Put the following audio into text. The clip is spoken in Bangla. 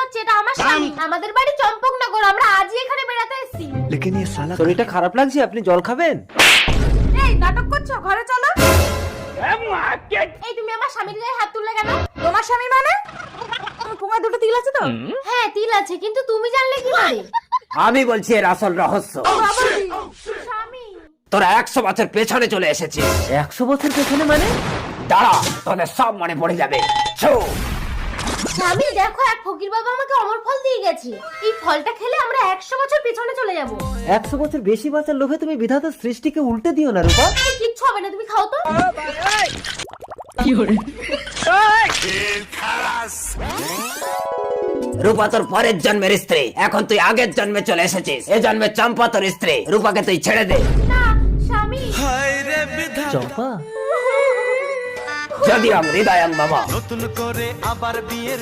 হচ্ছে এটা আমার স্বামী, আমাদের বাড়ি চম্পকনগর, আমরা আজই এখানে বেড়াতে এসেছি। শরীরটা খারাপ লাগছে, আপনি জল খাবেন? এই নাটক করছো, ঘরে চলো। এই তুমি আমার স্বামীর গায়ে হাত তুললে কেন? তোমার স্বামী মানে? তোমার পোঙায় দুটো তিল আছে তো? হ্যাঁ তিল আছে, কিন্তু তুমি জানলে কি করে? আমি বলছি এর আসল রহস্য। স্বামী তোরা 100 বছর পেছনে চলে এসেছিস। 100 বছর পেছনে মানে? দাঁড়া, তোদের সব মনে পড়ে যাবে। স্বামী দেখো, এক ফকির বাবা আমাকে অমর ফল দিয়ে গেছে, এই ফলটা খেলে আমরা 100 বছর পেছনে চলে যাব। 100 বছর বেশি বাঁচার লোভে তুমি বিধাতার সৃষ্টিকে উল্টে দিও না রূপা। কিচ্ছু হবে না, তুমি খাও তো। রূপা তোর পরের জন্মের স্ত্রী, এখন তুই আগের জন্মে চলে এসেছিস। এ জন্মে চম্পা তোর স্ত্রী, রূপাকে তুই ছেড়ে দে। না স্বামী। চম্পা যদি হৃদয়ং বাবা। নতুন করে আবার বিয়ের